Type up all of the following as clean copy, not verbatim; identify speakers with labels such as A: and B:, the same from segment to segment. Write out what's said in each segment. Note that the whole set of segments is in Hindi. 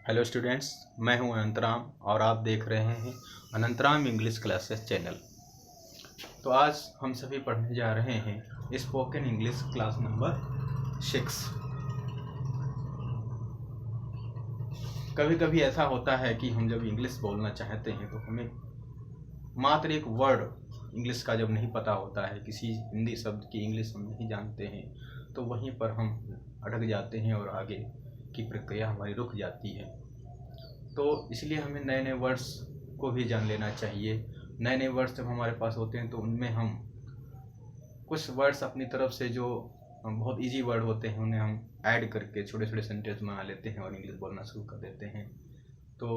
A: हेलो स्टूडेंट्स, मैं हूं अनंतराम और आप देख रहे हैं अनंतराम इंग्लिश क्लासेस चैनल। तो आज हम सभी पढ़ने जा रहे हैं स्पोकन इंग्लिश क्लास नंबर 6। कभी कभी ऐसा होता है कि हम जब इंग्लिश बोलना चाहते हैं तो हमें मात्र एक वर्ड इंग्लिश का जब नहीं पता होता है, किसी हिंदी शब्द की इंग्लिश हम नहीं जानते हैं, तो वहीं पर हम अटक जाते हैं और आगे की प्रक्रिया हमारी रुक जाती है। तो इसलिए हमें नए नए वर्ड्स को भी जान लेना चाहिए। नए नए वर्ड्स जब हमारे पास होते हैं तो उनमें हम कुछ वर्ड्स अपनी तरफ से जो बहुत इजी वर्ड होते हैं उन्हें हम ऐड करके छोटे छोटे सेंटेंस बना लेते हैं और इंग्लिश बोलना शुरू कर देते हैं। तो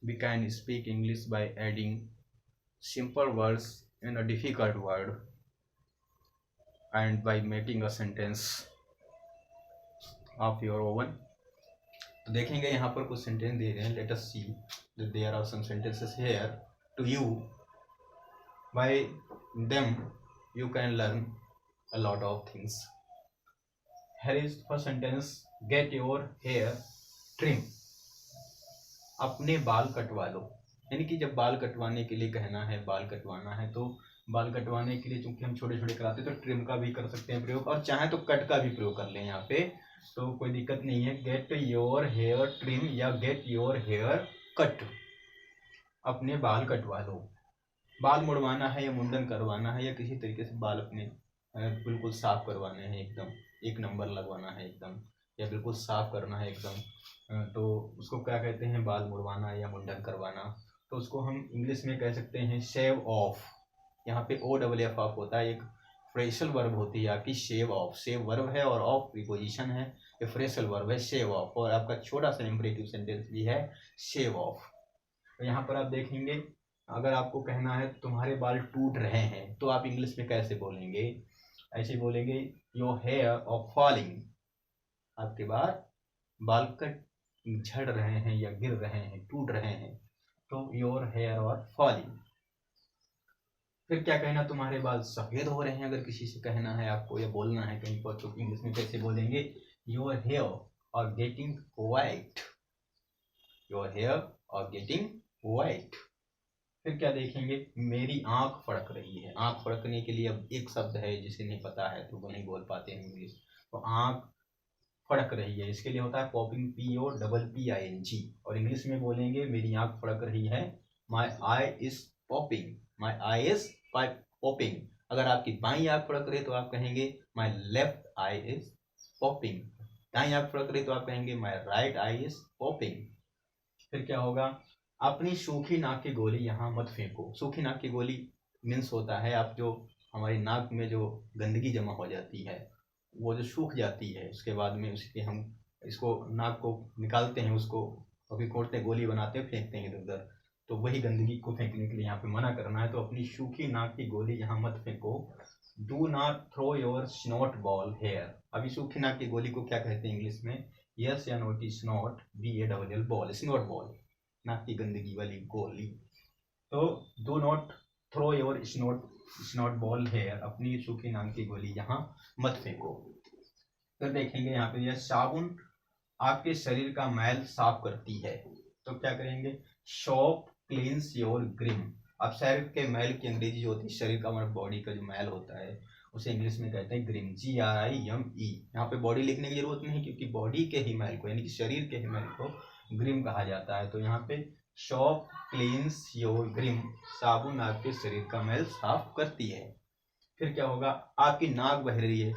A: we can speak English by adding simple words in a difficult word and by making a sentence of your own. तो देखेंगे यहाँ पर कुछ सेंटेंस दे रहे हैं। Let us see that there are some sentences here to you. By them you can learn a lot of things. Here is first sentence, get your hair trim. अपने बाल कटवा लो। यानी कि जब बाल कटवाने के लिए कहना है, बाल कटवाना है, तो बाल कटवाने के लिए चूंकि हम छोटे छोटे कराते हैं तो ट्रिम का भी कर सकते हैं प्रयोग, और चाहे तो कट का भी प्रयोग कर लें यहाँ पे, तो कोई दिक्कत नहीं है। गेट योर हेयर ट्रिम या गेट योर हेयर कट, अपने बाल कटवा लो। बाल मुड़वाना है या मुंडन करवाना है या किसी तरीके से बाल अपने बिल्कुल साफ करवाने हैं, एकदम एक नंबर लगवाना है एकदम, या बिल्कुल साफ करना है एकदम, तो उसको क्या कहते हैं? बाल मुड़वाना या मुंडन करवाना। तो उसको हम इंग्लिश में कह सकते हैं शेव ऑफ। यहाँ पे OFF ऑफ होता है। एक फ्रेशल वर्ब होती है आपकी शेव ऑफ। शेव वर्ब है और ऑफ प्रीपोजिशन है। ये फ्रेशल वर्ब है शेव ऑफ, और आपका छोटा सा इंपरेटिव सेंटेंस भी है शेव ऑफ। तो यहाँ पर आप देखेंगे, अगर आपको कहना है तुम्हारे बाल टूट रहे हैं तो आप इंग्लिश में कैसे बोलेंगे? ऐसे बोलेंगे योर हेयर ऑफ फॉलिंग। आपके बाल कट झड़ रहे हैं या गिर रहे हैं, टूट रहे हैं, तो योर हेयर ऑफ फॉलिंग। फिर क्या कहना? तुम्हारे बाल सफेद हो रहे हैं। अगर किसी से कहना है आपको या बोलना है कहीं पर, तो इंग्लिश में कैसे बोलेंगे? Your hair are getting white. Your hair are getting white. फिर क्या देखेंगे? मेरी आंख फड़क रही है। आंख फड़कने के लिए अब एक शब्द है जिसे नहीं पता है तो वो नहीं बोल पाते हैं इंग्लिश। तो आंख फड़क रही है, इसके लिए होता है पॉपिंग, POPPING। और इंग्लिश में बोलेंगे मेरी आंख फड़क रही है, my eye is popping. My eye is popping. अगर आपकी बाई आंख फड़क रही तो आप कहेंगे my left eye is popping. दाई आंख फड़क रही तो आप कहेंगे my right eye is popping. फिर क्या होगा? अपनी सूखी नाक की गोली यहाँ मत फेंको। सूखी नाक की गोली मीन्स होता है आप जो हमारी नाक में जो गंदगी जमा हो जाती है वो जो सूख जाती है, उसके बाद में उसके हम इसको नाक को निकालते हैं, उसको अभी कोड़ते गोली बनाते हैं, फेंकते हैं इधर उधर, तो वही गंदगी को फेंकने के लिए यहाँ पे मना करना है। तो अपनी सूखी नाक की गोली यहाँ मत फेंको। Do not throw your snot ball here. अभी सूखी नाक की गोली को क्या कहते हैं इंग्लिश में? यस या नो की snot, BALL ball, snot ball, नाक की गंदगी वाली गोली। तो do not throw your snot ball here, अपनी सूखी नाक की गोली यहाँ मत फेंको। तो देखेंगे यहाँ पे, यह साबुन आपके शरीर का मैल साफ करती है। तो क्या करेंगे? Soap cleans your grime. अब शरीर के मैल की अंग्रेजी जो होती है, शरीर का मतलब बॉडी का जो मैल होता है उसे इंग्लिश में कहते हैं ग्रिम, GRIME। यहाँ पे बॉडी लिखने की जरूरत नहीं, क्योंकि बॉडी के ही मैल को यानी कि शरीर के ही मैल को ग्रिम कहा जाता है। तो यहाँ पे सोप क्लींस योर ग्रिम, साबुन आपके शरीर का मैल साफ करती है। फिर क्या होगा? आपकी नाक बह रही है।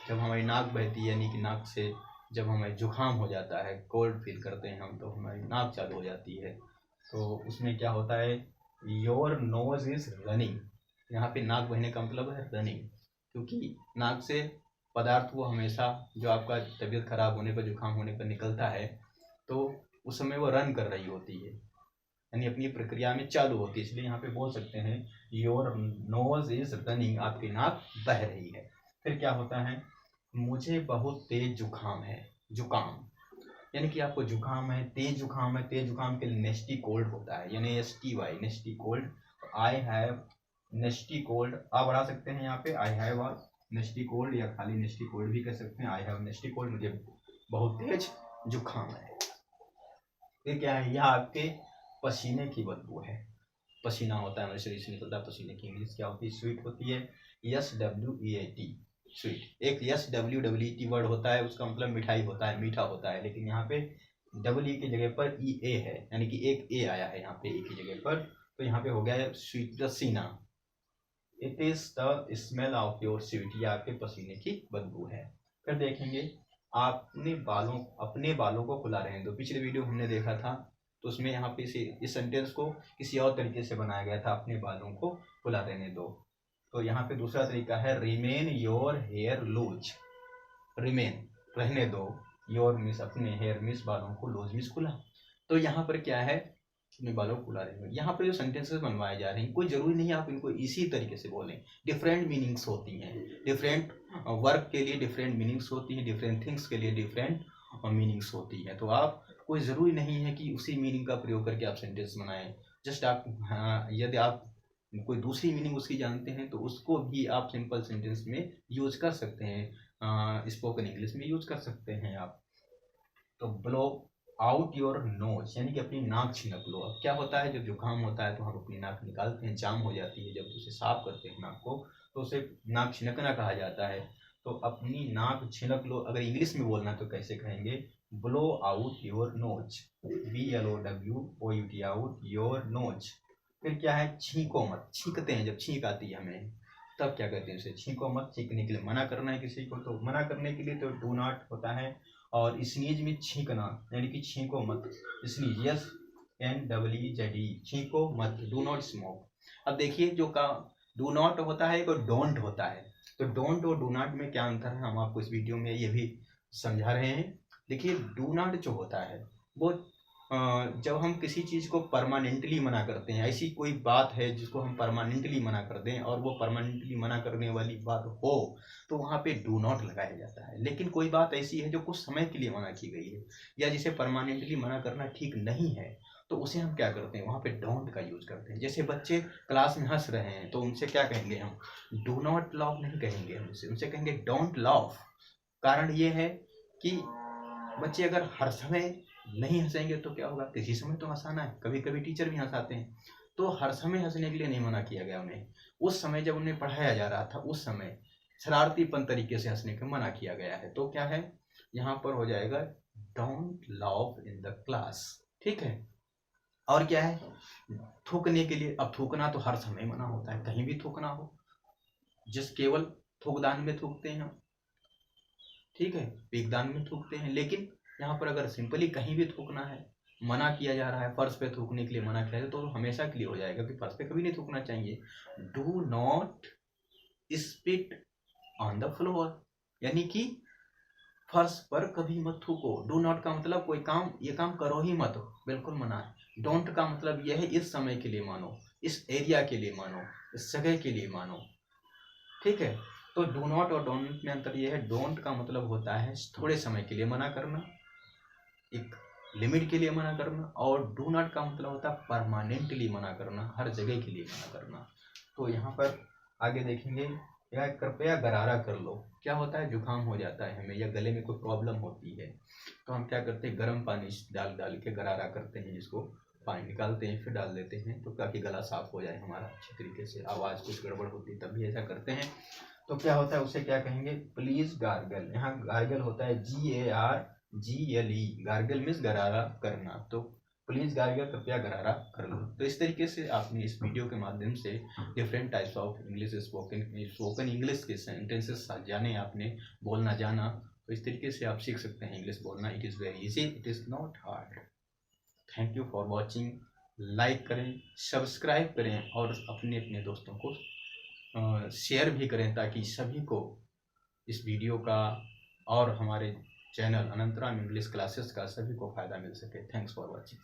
A: जब हमारी नाक बहती है यानी कि नाक से जब हमें जुकाम हो जाता है, कोल्ड फील करते हैं हम, तो हमारी नाक चालू हो जाती है, तो उसमें क्या होता है? Your nose is running. यहाँ पे नाक बहने का मतलब है रनिंग, क्योंकि नाक से पदार्थ वो हमेशा जो आपका तबीयत खराब होने पर, जुकाम होने पर निकलता है, तो उस समय वो रन कर रही होती है, यानी अपनी प्रक्रिया में चालू होती है। इसलिए यहाँ पे बोल सकते हैं योर नोज इज रनिंग, आपकी नाक बह रही है। फिर क्या होता है? मुझे बहुत तेज जुकाम है। जुकाम यानी कि आपको जुकाम है, तेज जुकाम है। तेज जुकाम के लिए नेस्टी कोल्ड होता है, यानी STY, नेस्टी cold. I have नेस्टी cold आप बढ़ा सकते हैं यहाँ पे, आई हैव नेस्टी कोल्ड, या खाली नेस्टी कोल्ड भी कह सकते हैं। आई हैव नेस्टी कोल्ड, मुझे बहुत तेज जुकाम है। ये क्या है, यह आपके पसीने की बदबू है। पसीना होता है हमारे शरीर से निकलता है, पसीने की इंग्लिश क्या होती है, स्वीट होती है, SWEET, स्वीट। एक SWEET वर्ड होता है, उसका मतलब मिठाई होता है, मीठा होता है, लेकिन यहाँ पे डबल ई की जगह पर EA है, यानी कि एक ए आया है यहाँ पे ए की जगह पर, तो यहाँ पे हो गया है स्वीट सीना। It is the smell of your sweet, ये आपके पसीने की बदबू है। फिर देखेंगे अपने बालों को खुला रहने दो। पिछले वीडियो हमने देखा था, तो उसमें यहाँ पे इस सेंटेंस को किसी और तरीके से बनाया गया था, अपने बालों को खुला रहने दो। तो यहाँ पे दूसरा तरीका है remain your hair loose, remain रहने दो, योर मिस अपने, हेयर मिस बालों को, लूज मिस खुला। तो यहाँ पर क्या है, अपने बालों को खुला रहेंगे। यहाँ पर जो सेंटेंसेस बनवाए जा रहे हैं, कोई जरूरी नहीं है आप इनको इसी तरीके से बोलें, डिफरेंट मीनिंग्स होती हैं, डिफरेंट वर्क के लिए डिफरेंट मीनिंग्स होती हैं, डिफरेंट थिंग्स के लिए डिफरेंट मीनिंग्स होती हैं। तो आप कोई ज़रूरी नहीं है कि उसी मीनिंग का प्रयोग करके आप सेंटेंस बनाएं। जस्ट आप यदि आप कोई दूसरी मीनिंग उसकी जानते हैं तो उसको भी आप सिंपल सेंटेंस में यूज कर सकते हैं, स्पोकन इंग्लिश में यूज कर सकते हैं आप। तो ब्लो आउट योर नोज, यानी कि अपनी नाक छिनक लो। अब क्या होता है, जब जुकाम होता है तो हम अपनी नाक निकालते हैं, जाम हो जाती है, जब उसे साफ करते हैं नाक को, तो उसे नाक छिनकना कहा जाता है। तो अपनी नाक छिनक लो, अगर इंग्लिश में बोलना तो कैसे कहेंगे, blow out your nose, BLOWOUT out your nose. फिर क्या है, छींको मत, छींकते हैं जब छींक आती है हमें, तब क्या कहते हैं उसे, छींको मत, छींकने के लिए मना करना है किसी को, तो मना करने के लिए तो डू नॉट होता है। और स्नीज में छींकना, यानी कि छींको मत, स्नीज, SNEEZE, छींको मत, डू नॉट स्मोक। अब देखिए, जो का डू नॉट होता है और डोंट होता है, तो डोंट और डू नॉट में क्या अंतर है, हम आपको इस वीडियो में ये भी समझा रहे हैं। देखिए, डू नॉट जो होता है वो जब हम किसी चीज़ को परमानेंटली मना करते हैं, ऐसी कोई बात है जिसको हम परमानेंटली मना कर दें और वो परमानेंटली मना करने वाली बात हो, तो वहाँ पे डू नॉट लगाया जाता है। लेकिन कोई बात ऐसी है जो कुछ समय के लिए मना की गई है, या जिसे परमानेंटली मना करना ठीक नहीं है, तो उसे हम क्या करते हैं, वहाँ पे डोंट का यूज करते हैं। जैसे बच्चे क्लास में हंस रहे हैं, तो उनसे क्या कहेंगे हम, डू नॉट लाफ नहीं कहेंगे हम उनसे कहेंगे डोंट लाफ। कारण ये है कि बच्चे अगर हर समय नहीं हंसेंगे तो क्या होगा, किसी समय तो हंसाना है, कभी कभी टीचर भी हंसाते हैं, तो हर समय हंसने के लिए नहीं मना किया गया उन्हें। उस समय जब उन्हें पढ़ाया जा रहा था, उस समय शरारतीपन तरीके से हंसने का मना किया गया है। तो क्या है, यहाँ पर हो जाएगा don't laugh in the class, ठीक है। और क्या है, थूकने के लिए, अब थूकना तो हर समय मना होता है, कहीं भी थूकना हो, जिस केवल थूकदान में थूकते हैं हम, ठीक है, पीकदान में थूकते हैं। लेकिन यहाँ पर अगर सिंपली कहीं भी थूकना है, मना किया जा रहा है, फर्श पे थूकने के लिए मना किया जाए, तो हमेशा के लिए हो जाएगा कि फर्श पे कभी नहीं थूकना चाहिए। Do not spit on the floor, यानी कि फर्श पर कभी मत थूको। डू नॉट का मतलब कोई काम, ये काम करो ही मत, बिल्कुल मना है। डोंट का मतलब यह है इस समय के लिए मानो, इस एरिया के लिए मानो, इस जगह के लिए मानो, ठीक है। तो डू नॉट और डोंट में अंतर यह है, डोंट का मतलब होता है थोड़े समय के लिए मना करना, एक लिमिट के लिए मना करना, और डू नॉट का मतलब होता है परमानेंटली मना करना, हर जगह के लिए मना करना। तो यहाँ पर आगे देखेंगे, या कृपया गरारा कर लो। क्या होता है, जुकाम हो जाता है हमें, या गले में कोई प्रॉब्लम होती है, तो हम क्या करते हैं, गर्म पानी डाल डाल के गरारा करते हैं, जिसको पानी निकालते हैं फिर डाल देते हैं, तो ताकि गला साफ हो जाए हमारा अच्छी तरीके से, आवाज़ कुछ गड़बड़ होती है तब भी ऐसा करते हैं। तो क्या होता है, उसे क्या कहेंगे, प्लीज गार्गल। यहाँ गार्गल होता है GARGLE, गार्गल मीन्स गरारा करना। तो प्लीज गार्गल, कृपया गरारा कर लो। तो इस तरीके से आपने इस वीडियो के माध्यम से different types of English, spoken English के सेंटेंसेस जाने, आपने बोलना जाना, तो इस तरीके से आप सीख सकते हैं इंग्लिश बोलना। It is very easy, it is not hard. Thank you for watching. Like करें, सब्सक्राइब करें, और अपने अपने दोस्तों को शेयर भी करें, ताकि सभी को इस वीडियो का और हमारे चैनल अनंतराम इंग्लिश क्लासेस का सभी को फ़ायदा मिल सके। Thanks for watching.